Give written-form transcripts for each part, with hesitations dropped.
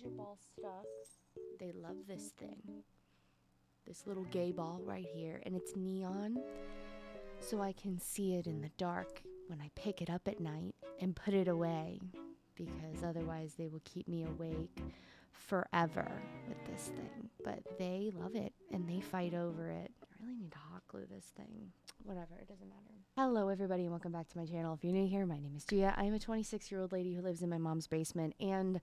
is your ball stuck? They love this thing. This little gay ball right here, and it's neon, so I can see it in the dark when I pick it up at night and put it away, because otherwise they will keep me awake forever with this thing. But they love it, and they fight over it. I really need to hot glue this thing. Whatever, it doesn't matter. Hello everybody and welcome back to my channel. If you're new here, my name is Gia. I am a 26-year-old lady who lives in my mom's basement, and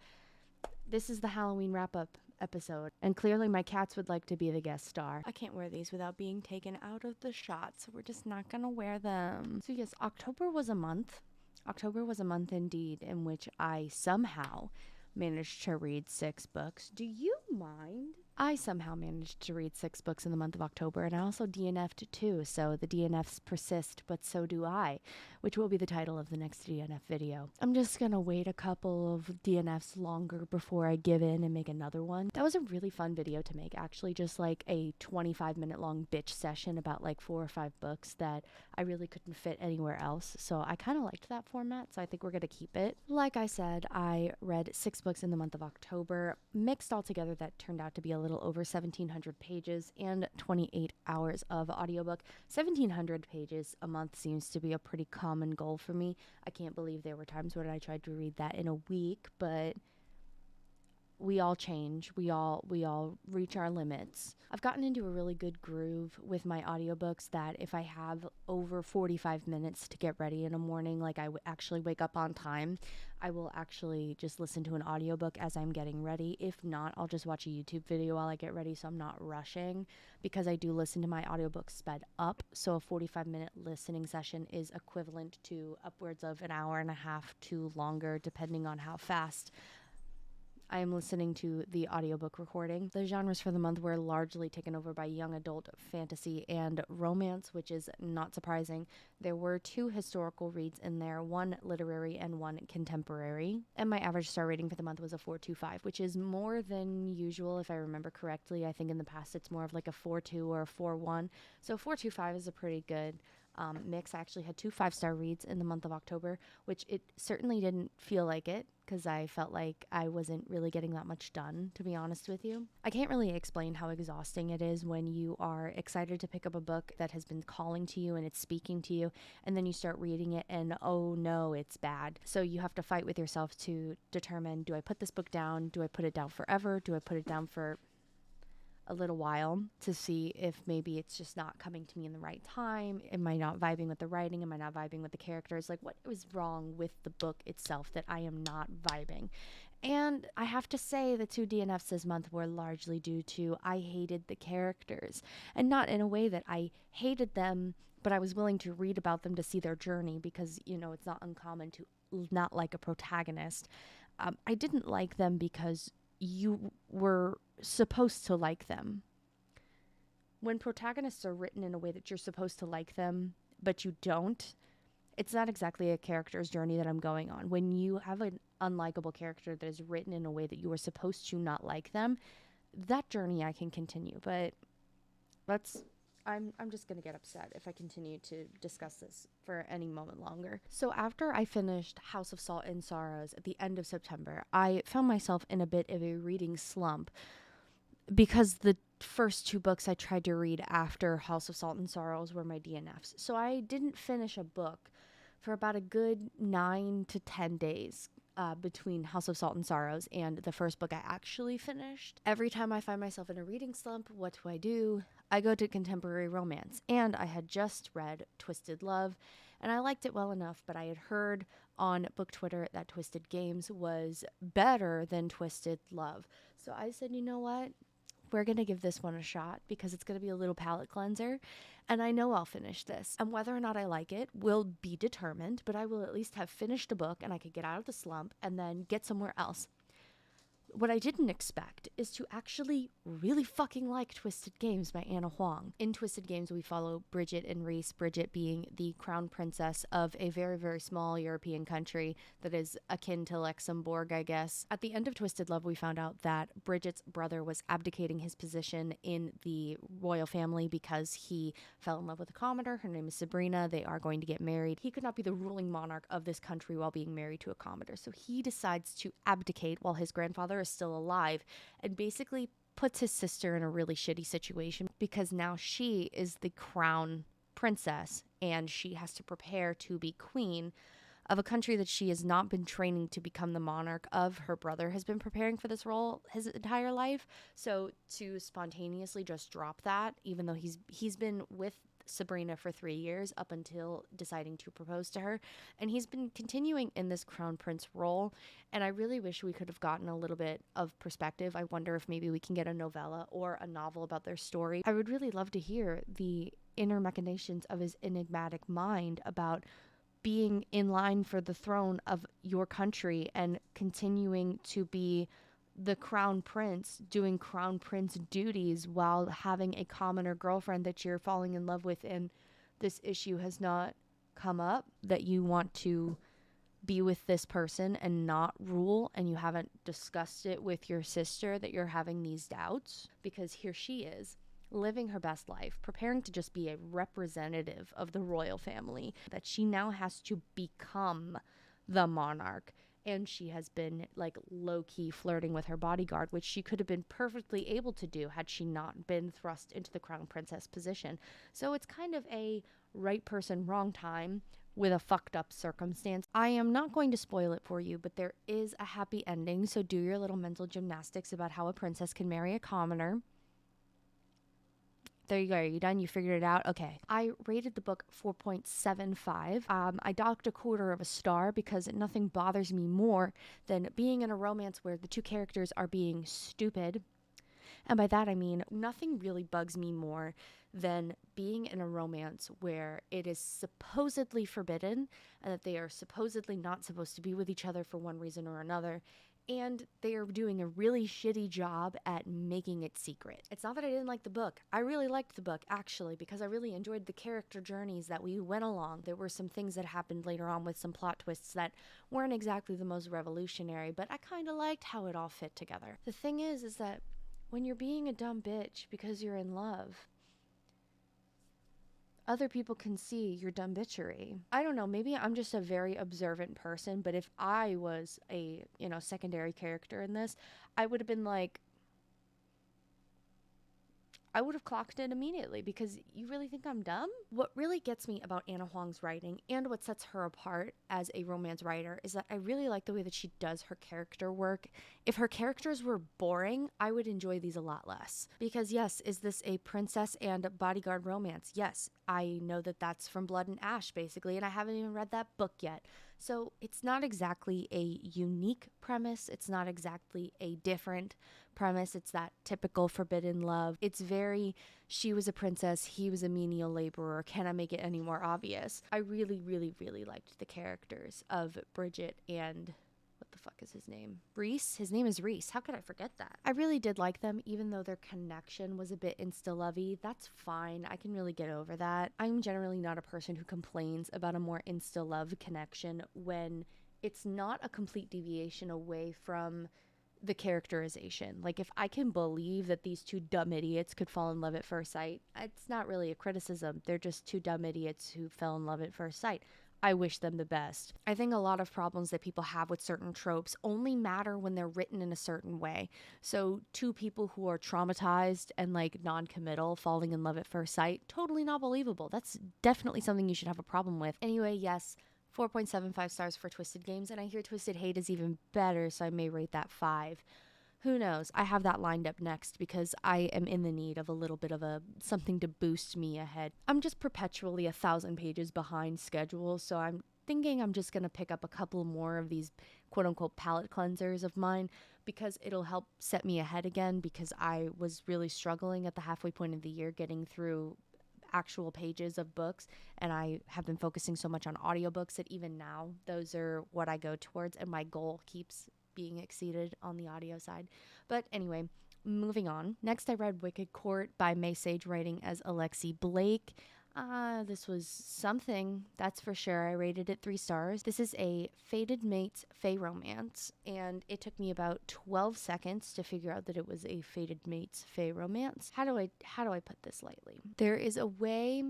this is the Halloween wrap-up episode. And clearly my cats would like to be the guest star. I can't wear these without being taken out of the shot, so we're just not gonna wear them. So yes, October was a month. October was a month indeed in which I somehow managed to read 6 books. Do you mind? I somehow managed to read 6 books in the month of October, and I also DNF'd too, so the DNFs persist, but so do I, which will be the title of the next DNF video. I'm just gonna wait a couple of DNFs longer before I give in and make another one. That was a really fun video to make, actually, just like a 25-minute long bitch session about like 4 or 5 books that I really couldn't fit anywhere else, so I kind of liked that format, so I think we're gonna keep it. Like I said, I read 6 books in the month of October. Mixed all together, that turned out to be a little over 1,700 pages and 28 hours of audiobook. 1,700 pages a month seems to be a pretty common goal for me. I can't believe there were times when I tried to read that in a week, but we all change. We all reach our limits. I've gotten into a really good groove with my audiobooks that if I have over 45 minutes to get ready in a morning, like I actually wake up on time, I will actually just listen to an audiobook as I'm getting ready. If not, I'll just watch a YouTube video while I get ready, so I'm not rushing, because I do listen to my audiobooks sped up. So a 45-minute listening session is equivalent to upwards of an hour and a half to longer, depending on how fast I am listening to the audiobook recording. The genres for the month were largely taken over by young adult fantasy and romance, which is not surprising. There were 2 historical reads in there, 1 literary and 1 contemporary. And my average star rating for the month was a 4.25, which is more than usual if I remember correctly. I think in the past it's more of like a 4.2 or a 4.1. So 4.25 is a pretty good mix. I actually had 2 5-star reads in the month of October, which it certainly didn't feel like it, because I felt like I wasn't really getting that much done, to be honest with you. I can't really explain how exhausting it is when you are excited to pick up a book that has been calling to you and it's speaking to you, and then you start reading it and oh no, it's bad. So you have to fight with yourself to determine, do I put this book down? Do I put it down forever? Do I put it down for a little while to see if maybe it's just not coming to me in the right time? Am I not vibing with the writing? Am I not vibing with the characters? Like, what was wrong with the book itself that I am not vibing? And I have to say the 2 DNFs this month were largely due to I hated the characters, and not in a way that I hated them, but I was willing to read about them to see their journey, because, you know, it's not uncommon to not like a protagonist. I didn't like them because you were supposed to like them. When protagonists are written in a way that you're supposed to like them, but you don't, it's not exactly a character's journey that I'm going on. When you have an unlikable character that is written in a way that you are supposed to not like them, that journey I can continue. But I'm just going to get upset if I continue to discuss this for any moment longer. So after I finished House of Salt and Sorrows at the end of September, I found myself in a bit of a reading slump, because the first 2 books I tried to read after House of Salt and Sorrows were my DNFs. So I didn't finish a book for about a good 9 to 10 days. Between House of Salt and Sorrows and the first book I actually finished. Every time I find myself in a reading slump, what do? I go to contemporary romance. And I had just read Twisted Love, and I liked it well enough, but I had heard on book Twitter that Twisted Games was better than Twisted Love. So I said, you know what? We're going to give this one a shot, because it's going to be a little palate cleanser, and I know I'll finish this. And whether or not I like it will be determined, but I will at least have finished a book and I could get out of the slump and then get somewhere else. What I didn't expect is to actually really fucking like Twisted Games by Anna Huang. In Twisted Games, we follow Bridget and Reese, Bridget being the crown princess of a very, very small European country that is akin to Luxembourg, I guess. At the end of Twisted Love, we found out that Bridget's brother was abdicating his position in the royal family because he fell in love with a commoner. Her name is Sabrina. They are going to get married. He could not be the ruling monarch of this country while being married to a commoner, so he decides to abdicate while his grandfather is still alive, and basically puts his sister in a really shitty situation because now she is the crown princess and she has to prepare to be queen of a country that she has not been training to become the monarch of. Her brother has been preparing for this role his entire life. So to spontaneously just drop that, even though he's been with Sabrina for 3 years up until deciding to propose to her, and he's been continuing in this crown prince role, and I really wish we could have gotten a little bit of perspective. I wonder if maybe we can get a novella or a novel about their story. I would really love to hear the inner machinations of his enigmatic mind about being in line for the throne of your country and continuing to be the crown prince, doing crown prince duties while having a commoner girlfriend that you're falling in love with, and this issue has not come up, that you want to be with this person and not rule, and you haven't discussed it with your sister that you're having these doubts, because here she is living her best life, preparing to just be a representative of the royal family, that she now has to become the monarch. And she has been like low-key flirting with her bodyguard, which she could have been perfectly able to do had she not been thrust into the crown princess position. So it's kind of a right person, wrong time with a fucked up circumstance. I am not going to spoil it for you, but there is a happy ending, so do your little mental gymnastics about how a princess can marry a commoner. There you go. Are you done? You figured it out? Okay. I rated the book 4.75. I docked a quarter of a star because nothing bothers me more than being in a romance where the two characters are being stupid. And by that I mean nothing really bugs me more than being in a romance where it is supposedly forbidden and that they are supposedly not supposed to be with each other for one reason or another, and they are doing a really shitty job at making it secret. It's not that I didn't like the book. I really liked the book, actually, because I really enjoyed the character journeys that we went along. There were some things that happened later on with some plot twists that weren't exactly the most revolutionary, but I kind of liked how it all fit together. The thing is that when you're being a dumb bitch because you're in love, other people can see your dumb bitchery. I don't know, maybe I'm just a very observant person, but if I was a, secondary character in this, I would have been like, I would have clocked it immediately, because you really think I'm dumb? What really gets me about Anna Huang's writing, and what sets her apart as a romance writer, is that I really like the way that she does her character work. If her characters were boring, I would enjoy these a lot less. Because yes, is this a princess and bodyguard romance? Yes, I know that that's from Blood and Ash, basically, and I haven't even read that book yet. So it's not exactly a unique premise. It's not exactly a different premise. It's that typical forbidden love. It's very, she was a princess, he was a menial laborer. Can I make it any more obvious? I really, really, really liked the characters of Bridget and, what the fuck is his name? Reese? His name is Reese. How could I forget that? I really did like them, even though their connection was a bit insta-lovey. That's fine. I can really get over that. I'm generally not a person who complains about a more insta-love connection when it's not a complete deviation away from the characterization. Like, if I can believe that these two dumb idiots could fall in love at first sight, it's not really a criticism. They're just two dumb idiots who fell in love at first sight. I wish them the best. I think a lot of problems that people have with certain tropes only matter when they're written in a certain way. So two people who are traumatized and like non-committal falling in love at first sight, totally not believable. That's definitely something you should have a problem with. Anyway, yes, 4.75 stars for Twisted Games, and I hear Twisted Hate is even better, so I may rate that 5. Who knows? I have that lined up next because I am in the need of a little bit of something to boost me ahead. I'm just perpetually 1,000 pages behind schedule, so I'm thinking I'm just going to pick up a couple more of these quote-unquote palate cleansers of mine, because it'll help set me ahead again, because I was really struggling at the halfway point of the year getting through actual pages of books, and I have been focusing so much on audiobooks that even now those are what I go towards, and my goal keeps being exceeded on the audio side. But anyway, moving on. Next, I read Wicked Court by May Sage, writing as Alexi Blake. This was something, that's for sure. I rated it 3 stars. This is a fated mates fae romance, and it took me about 12 seconds to figure out that it was a fated mates fae romance. How do I put this lightly? There is a way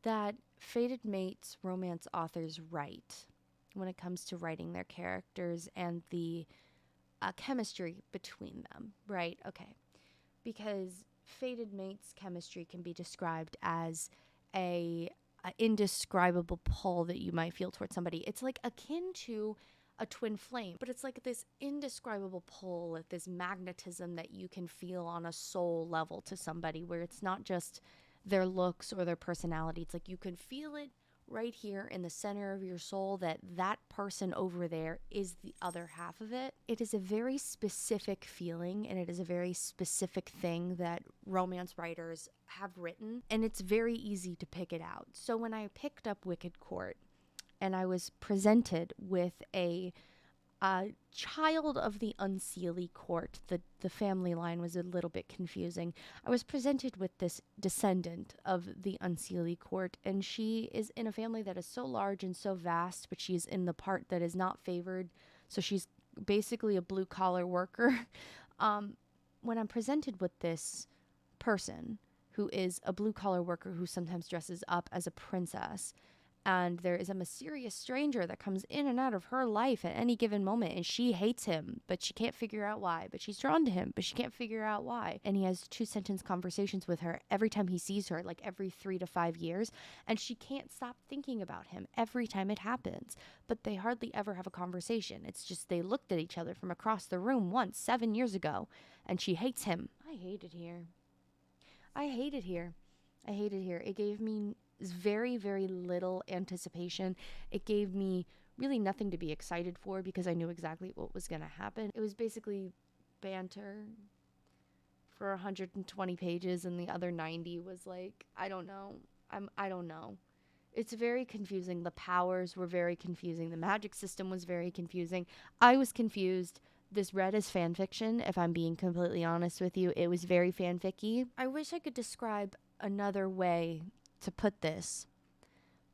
that fated mates romance authors write when it comes to writing their characters and the chemistry between them, right? Okay. Because fated mates chemistry can be described as a indescribable pull that you might feel towards somebody. It's like akin to a twin flame, but it's like this indescribable pull, like this magnetism that you can feel on a soul level to somebody, where it's not just their looks or their personality. It's like you can feel it right here in the center of your soul, that that person over there is the other half of it. It is a very specific feeling, and it is a very specific thing that romance writers have written, and it's very easy to pick it out. So when I picked up Wicked Court and I was presented with a child of the Unseelie court, the family line was a little bit confusing. I was presented with this descendant of the Unseelie court, and she is in a family that is so large and so vast, but she's in the part that is not favored. So she's basically a blue collar worker. When I'm presented with this person who is a blue collar worker who sometimes dresses up as a princess, and there is a mysterious stranger that comes in and out of her life at any given moment, and she hates him, but she can't figure out why. But she's drawn to him, but she can't figure out why. And he has 2-sentence conversations with her every time he sees her, like every 3 to 5 years. And she can't stop thinking about him every time it happens. But they hardly ever have a conversation. It's just they looked at each other from across the room once 7 years ago, and she hates him. I hate it here. I hate it here. I hate it here. It gave me very, very little anticipation. It gave me really nothing to be excited for, because I knew exactly what was going to happen. It was basically banter for 120 pages, and the other 90 was like, I don't know. I don't know. It's very confusing. The powers were very confusing. The magic system was very confusing. I was confused. This read as fan fiction, if I'm being completely honest with you. It was very fanficky. I wish I could describe another way to put this,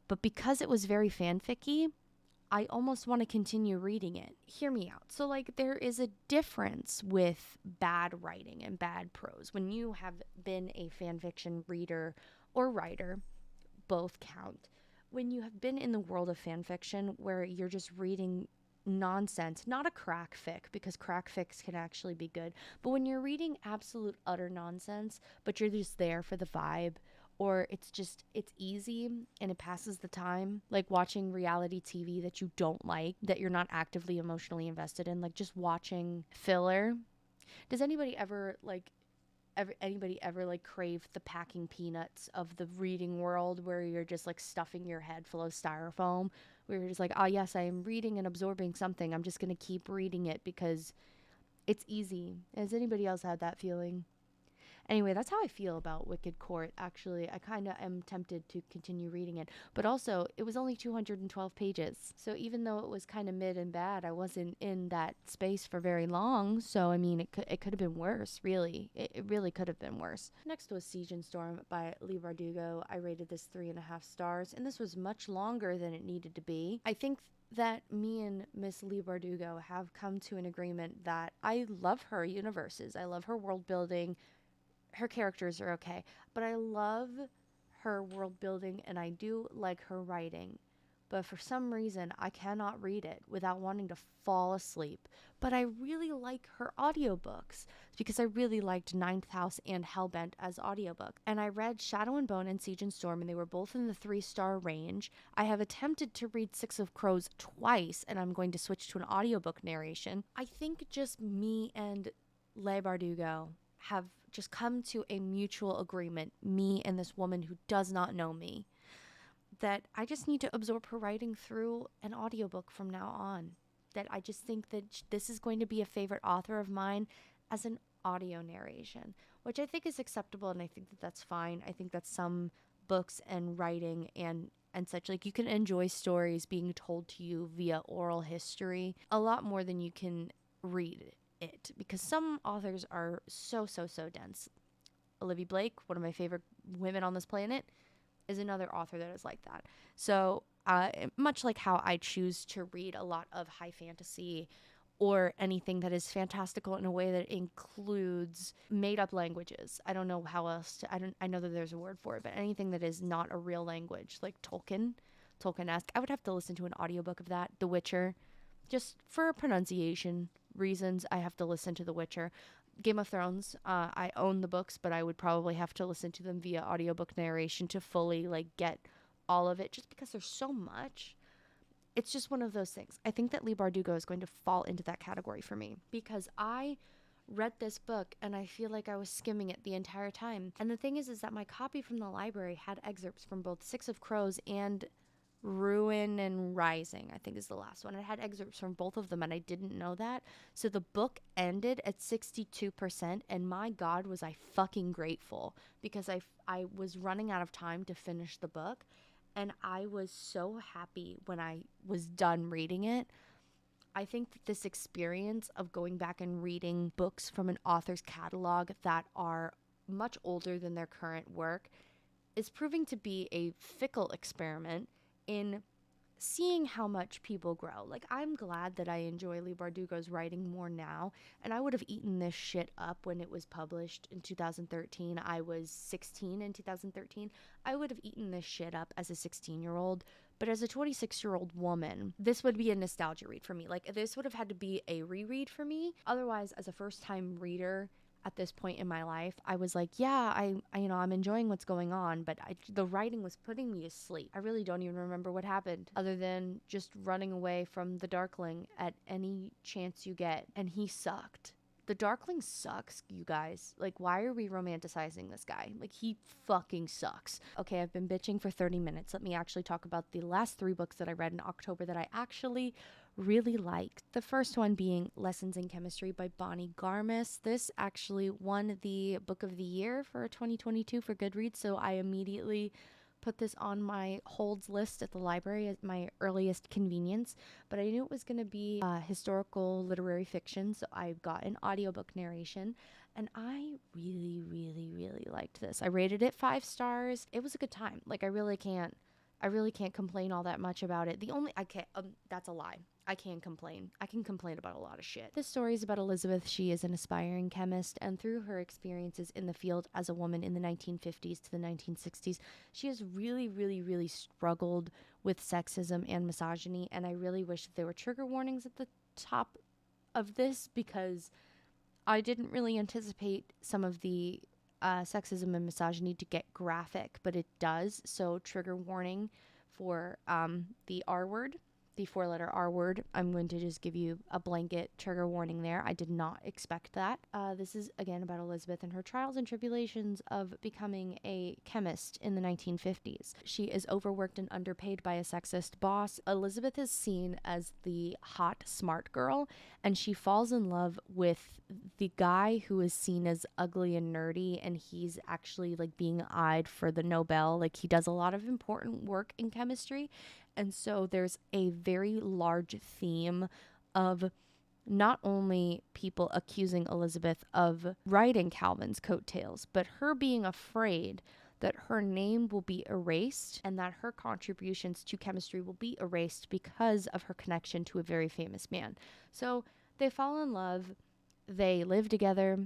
but because it was very fanficky, I almost want to continue reading it. Hear me out. So, like, there is a difference with bad writing and bad prose. When you have been a fanfiction reader or writer, both count. When you have been in the world of fanfiction where you're just reading nonsense, not a crack fic, because crack fics can actually be good, but when you're reading absolute utter nonsense, but you're just there for the vibe, or it's easy and it passes the time, like watching reality TV that you don't like, that you're not actively emotionally invested in, like just watching filler. Does anybody ever crave the packing peanuts of the reading world, where you're just like stuffing your head full of styrofoam, where you're just like, oh yes, I am reading and absorbing something, I'm just gonna keep reading it because it's easy? Has anybody else had that feeling? Anyway, that's how I feel about Wicked Court, actually. I kind of am tempted to continue reading it. But also, it was only 212 pages. So even though it was kind of mid and bad, I wasn't in that space for very long. So, I mean, it could have been worse, really. It really could have been worse. Next was Siege and Storm by Leigh Bardugo. I rated this 3.5 stars, and this was much longer than it needed to be. I think that me and Miss Leigh Bardugo have come to an agreement that I love her universes. I love her world building. Her characters are okay, but I love her world building, and I do like her writing. But for some reason, I cannot read it without wanting to fall asleep. But I really like her audiobooks, because I really liked Ninth House and Hellbent as audiobooks. And I read Shadow and Bone and Siege and Storm, and they were both in the 3-star range. I have attempted to read Six of Crows twice, and I'm going to switch to an audiobook narration. I think just me and Leigh Bardugo have just come to a mutual agreement, me and this woman who does not know me, that I just need to absorb her writing through an audiobook from now on. That I just think that this is going to be a favorite author of mine as an audio narration, which I think is acceptable, and I think that that's fine. I think that some books and writing and such, like, you can enjoy stories being told to you via oral history a lot more than you can read it, because some authors are so dense. Olivia Blake, one of my favorite women on this planet, is another author that is like that. So much like how I choose to read a lot of high fantasy or anything that is fantastical in a way that includes made up languages. I don't know how else to, I know that there's a word for it, but anything that is not a real language, like Tolkien-esque. I would have to listen to an audiobook of that, The Witcher, just for pronunciation reasons, I have to listen to The Witcher. Game of Thrones, I own the books, but I would probably have to listen to them via audiobook narration to fully like get all of it, just because there's so much. It's just one of those things. I think that Lee Bardugo is going to fall into that category for me, because I read this book and I feel like I was skimming it the entire time. And the thing is that my copy from the library had excerpts from both Six of Crows and Ruin and Rising, I think is the last one. It had excerpts from both of them, and I didn't know that. So the book ended at 62%, and my God, was I fucking grateful, because I was running out of time to finish the book, and I was so happy when I was done reading it. I think that this experience of going back and reading books from an author's catalog that are much older than their current work is proving to be a fickle experiment in seeing how much people grow. Like, I'm glad that I enjoy Lee Bardugo's writing more now, and I would have eaten this shit up when it was published in 2013. I was 16 in 2013. I would have eaten this shit up as a 16-year-old, but as a 26-year-old woman, this would be a nostalgia read for me. Like, this would have had to be a reread for me. Otherwise, as a first-time reader at this point in my life, I was like, yeah, I'm enjoying what's going on, but the writing was putting me to sleep. I really don't even remember what happened, other than just running away from the Darkling at any chance you get, and he sucked. The Darkling sucks, you guys. Like, why are we romanticizing this guy? Like, he fucking sucks. Okay, I've been bitching for 30 minutes. Let me actually talk about the last 3 books that I read in October that I actually really liked. The first one being Lessons in Chemistry by Bonnie Garmis. This actually won the Book of the Year for 2022 for Goodreads, so I immediately put this on my holds list at the library at my earliest convenience, but I knew it was going to be historical literary fiction, so I got an audiobook narration, and I really, really, really liked this. I rated it 5 stars. It was a good time. Like, I really can't complain all that much about it. That's a lie. I can complain. I can complain about a lot of shit. This story is about Elizabeth. She is an aspiring chemist, and through her experiences in the field as a woman in the 1950s to the 1960s, she has really, really, really struggled with sexism and misogyny, and I really wish that there were trigger warnings at the top of this, because I didn't really anticipate some of the sexism and misogyny to get graphic, but it does. So trigger warning for the R word, the 4-letter R word. I'm going to just give you a blanket trigger warning there. I did not expect that. This is again about Elizabeth and her trials and tribulations of becoming a chemist in the 1950s. She is overworked and underpaid by a sexist boss. Elizabeth is seen as the hot, smart girl, and she falls in love with the guy who is seen as ugly and nerdy, and he's actually like being eyed for the Nobel. Like, he does a lot of important work in chemistry, and so there's a very large theme of not only people accusing Elizabeth of riding Calvin's coattails, but her being afraid that her name will be erased and that her contributions to chemistry will be erased because of her connection to a very famous man. So they fall in love, they live together,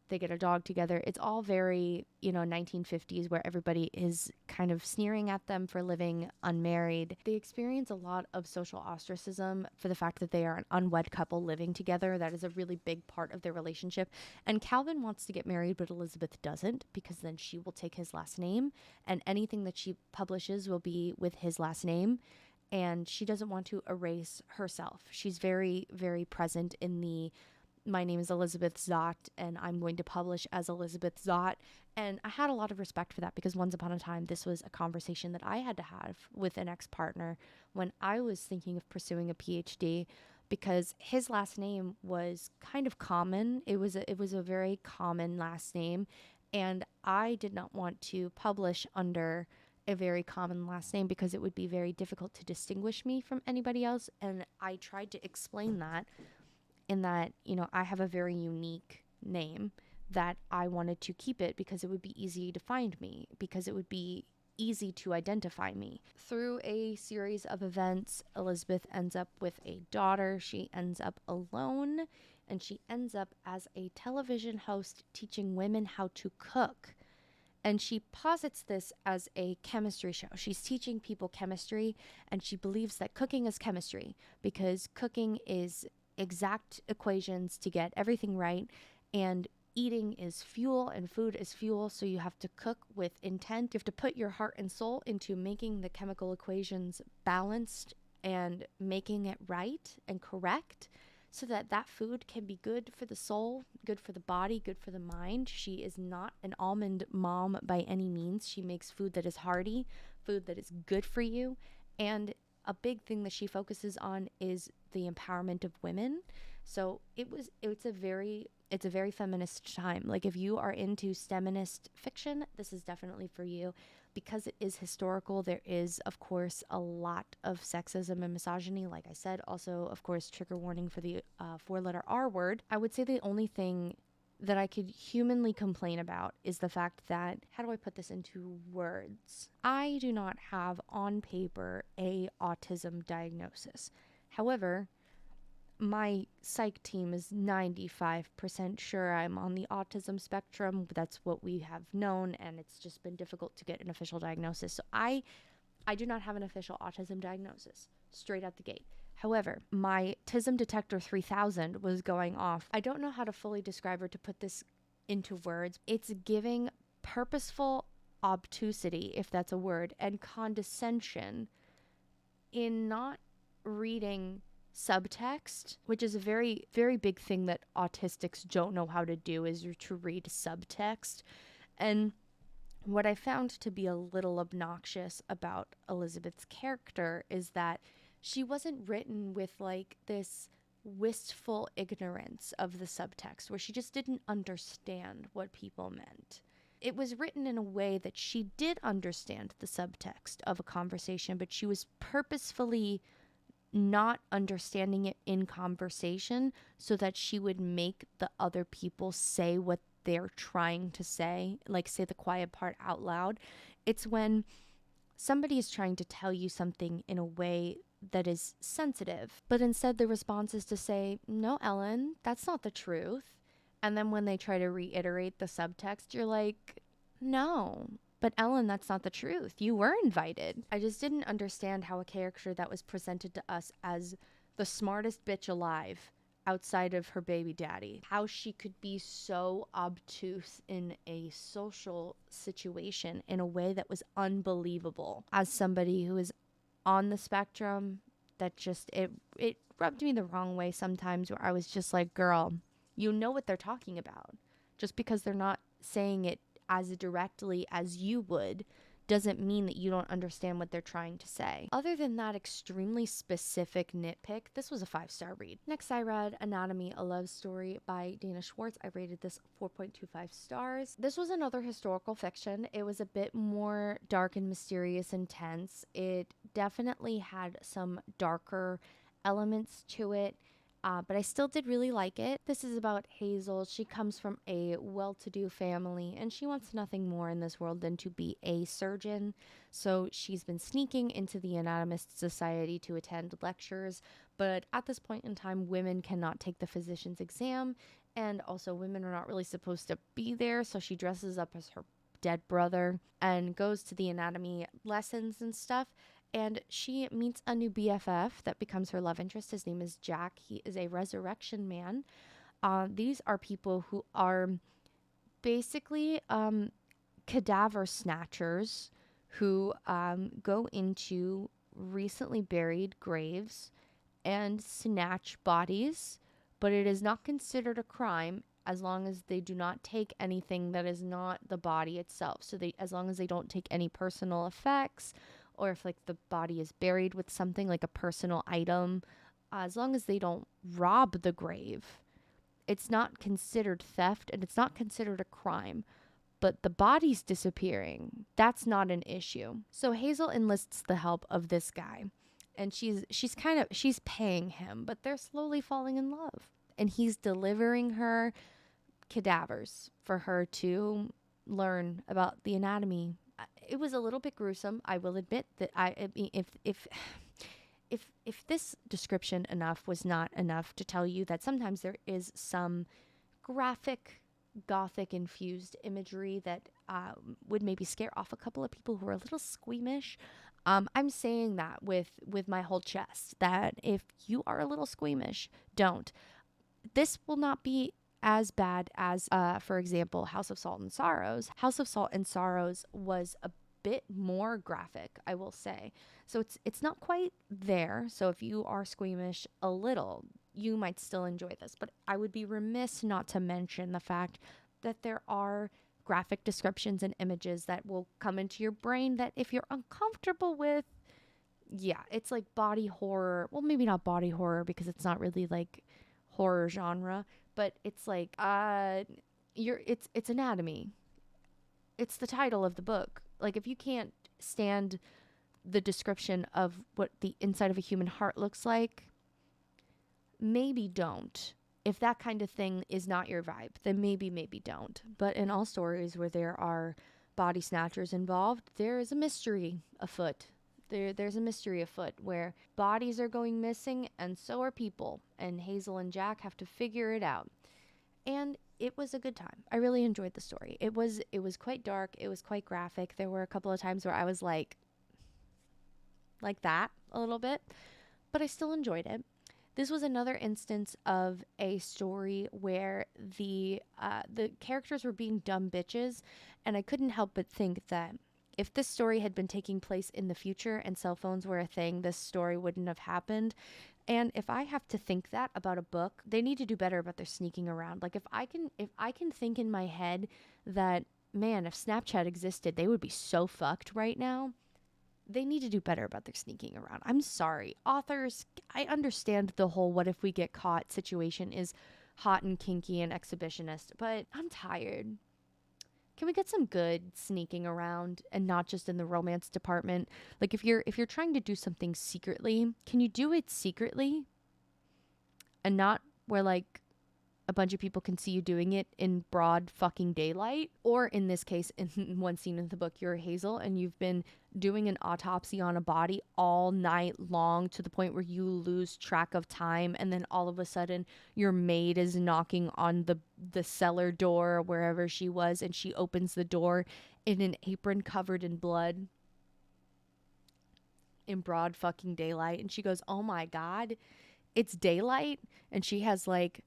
they get a dog together. It's all very, 1950s, where everybody is kind of sneering at them for living unmarried. They experience a lot of social ostracism for the fact that they are an unwed couple living together. That is a really big part of their relationship. And Calvin wants to get married, but Elizabeth doesn't, because then she will take his last name, and anything that she publishes will be with his last name. And she doesn't want to erase herself. She's very, very present in the my name is Elizabeth Zott, and I'm going to publish as Elizabeth Zott. And I had a lot of respect for that, because once upon a time, this was a conversation that I had to have with an ex-partner when I was thinking of pursuing a PhD, because his last name was kind of common. It was a very common last name, and I did not want to publish under a very common last name because it would be very difficult to distinguish me from anybody else. And I tried to explain that, in that, I have a very unique name, that I wanted to keep it because it would be easy to find me, because it would be easy to identify me. Through a series of events, Elizabeth ends up with a daughter. She ends up alone, and she ends up as a television host teaching women how to cook. And she posits this as a chemistry show. She's teaching people chemistry, and she believes that cooking is chemistry, because cooking is exact equations to get everything right. And eating is fuel and food is fuel. So you have to cook with intent. You have to put your heart and soul into making the chemical equations balanced and making it right and correct, so that that food can be good for the soul, good for the body, good for the mind. She is not an almond mom by any means. She makes food that is hearty, food that is good for you. And a big thing that she focuses on is the empowerment of women. So it's a very feminist time. Like, if you are into feminist fiction, this is definitely for you. Because it is historical, there is, of course, a lot of sexism and misogyny. Like I said, also, of course, trigger warning for the 4-letter R word. I would say the only thing that I could humanly complain about is the fact that, how do I put this into words? I do not have on paper a autism diagnosis. However, my psych team is 95% sure I'm on the autism spectrum. That's what we have known, and it's just been difficult to get an official diagnosis. So I do not have an official autism diagnosis straight out the gate. However, my Tism Detector 3000 was going off. I don't know how to fully describe or to put this into words. It's giving purposeful obtusity, if that's a word, and condescension in not reading subtext, which is a very, very big thing that autistics don't know how to do, is to read subtext. And what I found to be a little obnoxious about Elizabeth's character is that she wasn't written with like this wistful ignorance of the subtext, where she just didn't understand what people meant. It was written in a way that she did understand the subtext of a conversation, but she was purposefully not understanding it in conversation so that she would make the other people say what they're trying to say, like say the quiet part out loud. It's when somebody is trying to tell you something in a way that is sensitive, but instead the response is to say, "No, Ellen, that's not the truth." And then when they try to reiterate the subtext, you're like, "No, but Ellen, that's not the truth. You were invited." I just didn't understand how a character that was presented to us as the smartest bitch alive outside of her baby daddy, how she could be so obtuse in a social situation in a way that was unbelievable. As somebody who is on the spectrum, that just, it rubbed me the wrong way sometimes, where I was just like, girl, you know what they're talking about. Just because they're not saying it as directly as you would doesn't mean that you don't understand what they're trying to say. Other than that extremely specific nitpick, this was a 5-star read. Next, I read Anatomy, a Love Story by Dana Schwartz. I rated this 4.25 stars. This was another historical fiction. It was a bit more dark and mysterious and tense. It definitely had some darker elements to it. But I still did really like it. This is about Hazel. She comes from a well-to-do family, and she wants nothing more in this world than to be a surgeon. So she's been sneaking into the Anatomist Society to attend lectures, but at this point in time, women cannot take the physician's exam, and also women are not really supposed to be there, so she dresses up as her dead brother and goes to the anatomy lessons and stuff. And she meets a new BFF that becomes her love interest. His name is Jack. He is a resurrection man. These are people who are basically cadaver snatchers who go into recently buried graves and snatch bodies, but it is not considered a crime as long as they do not take anything that is not the body itself. So as long as they don't take any personal effects, or if like the body is buried with something like a personal item, as long as they don't rob the grave, it's not considered theft and it's not considered a crime. But the body's disappearing, that's not an issue. So Hazel enlists the help of this guy, and she's paying him, but they're slowly falling in love. And he's delivering her cadavers for her to learn about the anatomy. It was a little bit gruesome. I will admit that if this description enough was not enough to tell you that sometimes there is some graphic, gothic-infused imagery that would maybe scare off a couple of people who are a little squeamish, I'm saying that with my whole chest, that if you are a little squeamish, don't. This will not be as bad as, for example, House of Salt and Sorrows. House of Salt and Sorrows was a bit more graphic, I will say. So it's not quite there. So if you are squeamish a little, you might still enjoy this. But I would be remiss not to mention the fact that there are graphic descriptions and images that will come into your brain that if you're uncomfortable with, yeah, it's like body horror. Well, maybe not body horror because it's not really like horror genre, but it's like it's anatomy. It's the title of the book. Like if you can't stand the description of what the inside of a human heart looks like, maybe don't. If that kind of thing is not your vibe, then maybe don't. But in all stories where there are body snatchers involved, there is a mystery afoot. There's a mystery afoot where bodies are going missing and so are people, and Hazel and Jack have to figure it out. And it was a good time. I really enjoyed the story. It was quite dark, it was quite graphic. There were a couple of times where I was like that a little bit, but I still enjoyed it. This was another instance of a story where the characters were being dumb bitches, and I couldn't help but think that if this story had been taking place in the future and cell phones were a thing, this story wouldn't have happened. And if I have to think that about a book, they need to do better about their sneaking around. Like if I can think in my head that, man, if Snapchat existed, they would be so fucked right now. They need to do better about their sneaking around. I'm sorry. Authors, I understand the whole what if we get caught situation is hot and kinky and exhibitionist, but I'm tired. Can we get some good sneaking around and not just in the romance department? Like if you're trying to do something secretly, can you do it secretly and not where like a bunch of people can see you doing it in broad fucking daylight? Or in this case, in one scene in the book, you're Hazel and you've been doing an autopsy on a body all night long to the point where you lose track of time, and then all of a sudden your maid is knocking on the cellar door wherever she was, and she opens the door in an apron covered in blood in broad fucking daylight, and she goes, "Oh my god, it's daylight," and she has like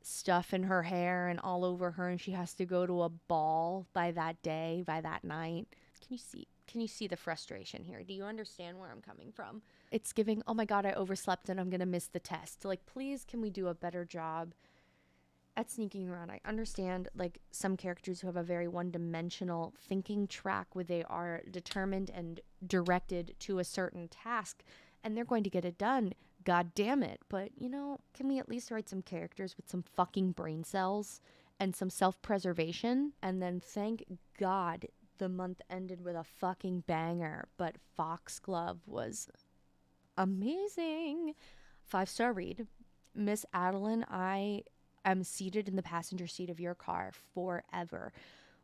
stuff in her hair and all over her, and she has to go to a ball by that day, by that night. Can you see the frustration here? Do you understand where I'm coming from? It's giving, oh my god, I overslept and I'm gonna miss the test. Like, please, can we do a better job at sneaking around? I understand like some characters who have a very one-dimensional thinking track where they are determined and directed to a certain task and they're going to get it done. God damn it. But, you know, can we at least write some characters with some fucking brain cells and some self-preservation? And then thank God the month ended with a fucking banger. But Foxglove was amazing. 5-star read. Miss Adeline, I am seated in the passenger seat of your car forever.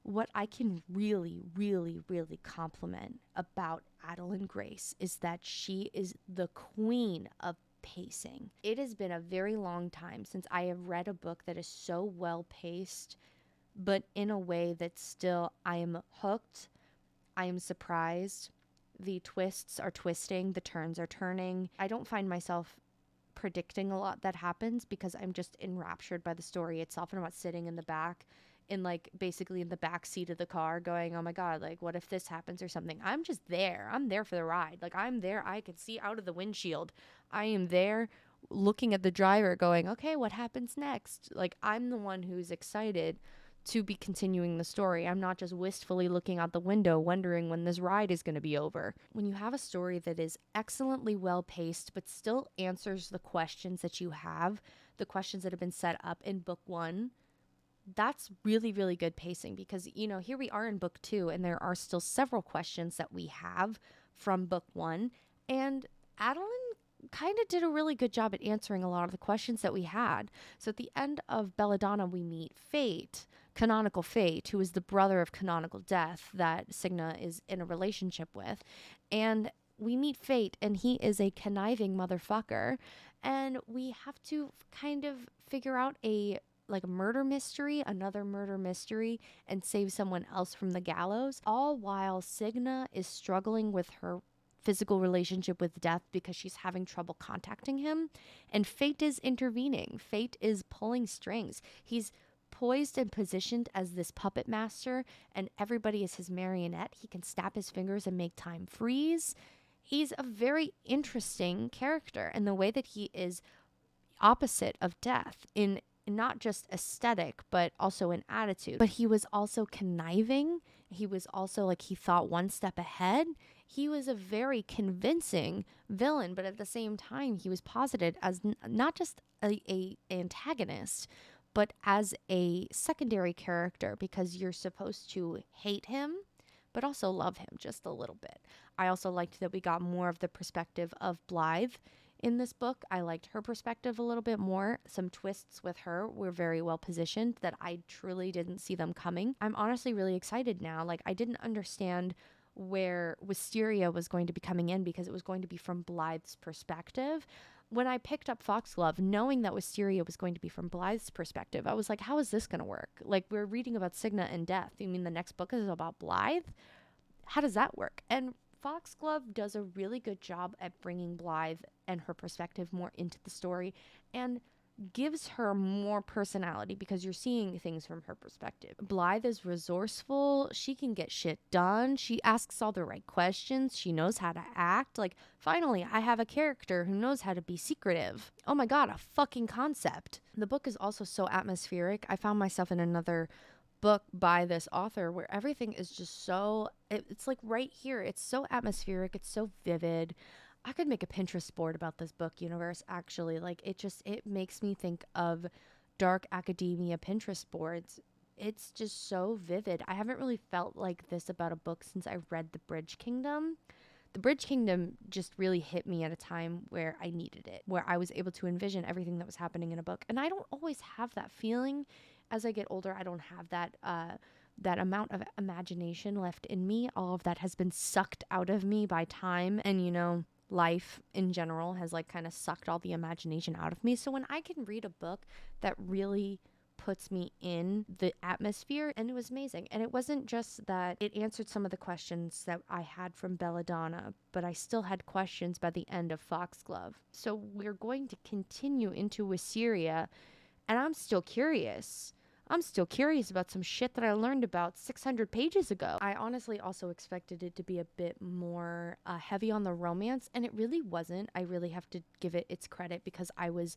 What I can really, really, really compliment about Adeline Grace is that she is the queen of pacing. It has been a very long time since I have read a book that is so well paced, but in a way that still I am hooked, I am surprised, the twists are twisting, the turns are turning. I don't find myself predicting a lot that happens because I'm just enraptured by the story itself, and I'm not sitting in the back in like basically in the back seat of the car going, oh my god, like what if this happens or something. I'm just there. I'm there for the ride. Like I'm there. I can see out of the windshield. I am there looking at the driver going, okay, what happens next? Like I'm the one who's excited to be continuing the story. I'm not just wistfully looking out the window wondering when this ride is going to be over. When you have a story that is excellently well paced but still answers the questions that you have, the questions that have been set up in book 1, that's really, really good pacing because, you know, here we are in book 2 and there are still several questions that we have from book 1. And Adeline kind of did a really good job at answering a lot of the questions that we had. So at the end of Belladonna, we meet Fate, Canonical Fate, who is the brother of Canonical Death that Cigna is in a relationship with. And we meet Fate, and he is a conniving motherfucker. And we have to kind of figure out like a murder mystery, another murder mystery, and save someone else from the gallows, all while Cigna is struggling with her physical relationship with death because she's having trouble contacting him. And fate is intervening. Fate is pulling strings. He's poised and positioned as this puppet master, and everybody is his marionette. He can snap his fingers and make time freeze. He's a very interesting character, and the way that he is opposite of death in not just aesthetic, but also in attitude. But he was also conniving. He was also like, he thought one step ahead. He was a very convincing villain, but at the same time, he was posited as not just a antagonist, but as a secondary character, because you're supposed to hate him, but also love him just a little bit. I also liked that we got more of the perspective of Blythe in this book. I liked her perspective a little bit more. Some twists with her were very well positioned that I truly didn't see them coming. I'm honestly really excited now. Like, I didn't understand where Wisteria was going to be coming in because it was going to be from Blythe's perspective. When I picked up Foxglove, knowing that Wisteria was going to be from Blythe's perspective, I was like, how is this going to work? Like, we're reading about Cigna and death. You mean the next book is about Blythe? How does that work? And Foxglove does a really good job at bringing Blythe and her perspective more into the story and gives her more personality because you're seeing things from her perspective. Blythe is resourceful. She can get shit done. She asks all the right questions. She knows how to act. Like, finally, I have a character who knows how to be secretive. Oh my God, a fucking concept. The book is also so atmospheric. I found myself in another book by this author where everything is just so, it's like right here. It's so atmospheric. It's so vivid. I could make a Pinterest board about this book universe, actually. Like, it makes me think of dark academia Pinterest boards. It's just so vivid. I haven't really felt like this about a book since I read The Bridge Kingdom. The Bridge Kingdom just really hit me at a time where I needed it, where I was able to envision everything that was happening in a book. And I don't always have that feeling. As I get older, I don't have that amount of imagination left in me. All of that has been sucked out of me by time, and life in general has like kind of sucked all the imagination out of me. So when I can read a book that really puts me in the atmosphere, and it was amazing. And it wasn't just that it answered some of the questions that I had from Belladonna, but I still had questions by the end of Foxglove. So we're going to continue into Wisteria, and I'm still curious. I'm still curious about some shit that I learned about 600 pages ago. I honestly also expected it to be a bit more heavy on the romance, and it really wasn't. I really have to give it its credit because I was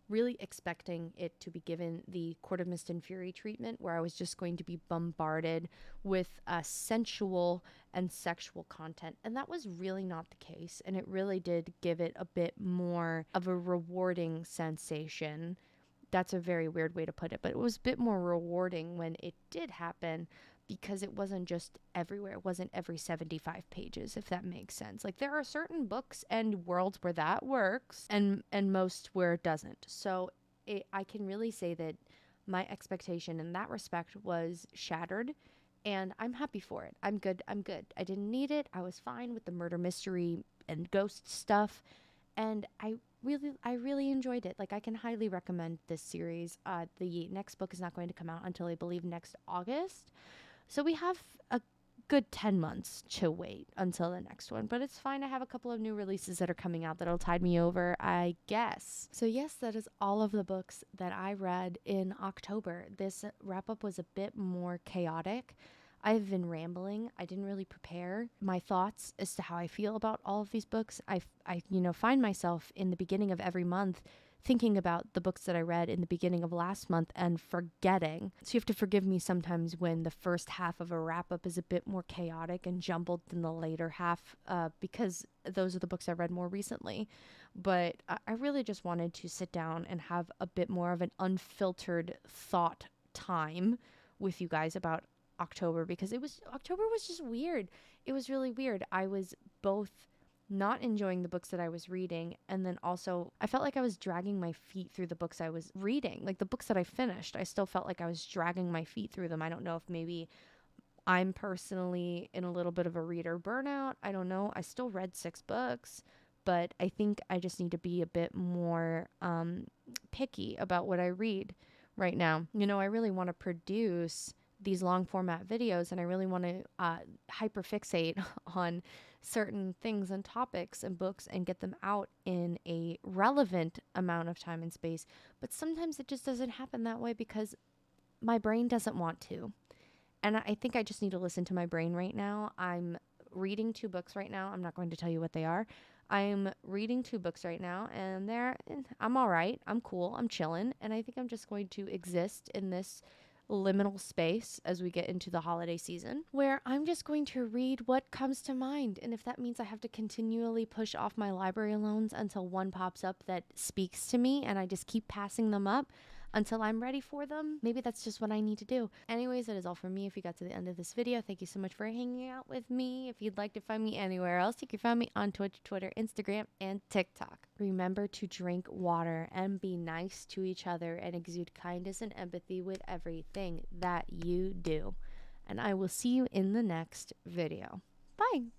really expecting it to be given the Court of Mist and Fury treatment, where I was just going to be bombarded with sensual and sexual content. And that was really not the case. And it really did give it a bit more of a rewarding sensation. That's a very weird way to put it, but it was a bit more rewarding when it did happen because it wasn't just everywhere. It wasn't every 75 pages, if that makes sense. Like, there are certain books and worlds where that works and most where it doesn't. So I can really say that my expectation in that respect was shattered, and I'm happy for it. I'm good. I didn't need it. I was fine with the murder mystery and ghost stuff, and I really enjoyed it. Like, I can highly recommend this series. The next book is not going to come out until I believe next August. So we have a good 10 months to wait until the next one, but it's fine. I have a couple of new releases that are coming out that'll tide me over, I guess. So yes, that is all of the books that I read in October. This wrap up was a bit more chaotic. I've been rambling. I didn't really prepare my thoughts as to how I feel about all of these books. I find myself in the beginning of every month thinking about the books that I read in the beginning of last month and forgetting. So you have to forgive me sometimes when the first half of a wrap-up is a bit more chaotic and jumbled than the later half, because those are the books I read more recently. But I really just wanted to sit down and have a bit more of an unfiltered thought time with you guys about October, because October was just weird. It was really weird. I was both not enjoying the books that I was reading, and then also I felt like I was dragging my feet through the books I was reading. Like, the books that I finished, I still felt like I was dragging my feet through them. I don't know if maybe I'm personally in a little bit of a reader burnout. I don't know. I still read 6 books, but I think I just need to be a bit more picky about what I read right now. I really want to produce these long format videos, and I really want to hyperfixate on certain things and topics and books and get them out in a relevant amount of time and space. But sometimes it just doesn't happen that way because my brain doesn't want to. And I think I just need to listen to my brain right now. I'm reading 2 books right now. I'm not going to tell you what they are. I'm reading 2 books right now, and I'm all right. I'm cool. I'm chilling. And I think I'm just going to exist in this liminal space as we get into the holiday season where I'm just going to read what comes to mind. And if that means I have to continually push off my library loans until one pops up that speaks to me and I just keep passing them up until I'm ready for them, maybe that's just what I need to do. Anyways, that is all for me. If you got to the end of this video, thank you so much for hanging out with me. If you'd like to find me anywhere else, you can find me on Twitch, Twitter, Instagram, and TikTok. Remember to drink water and be nice to each other and exude kindness and empathy with everything that you do. And I will see you in the next video. Bye.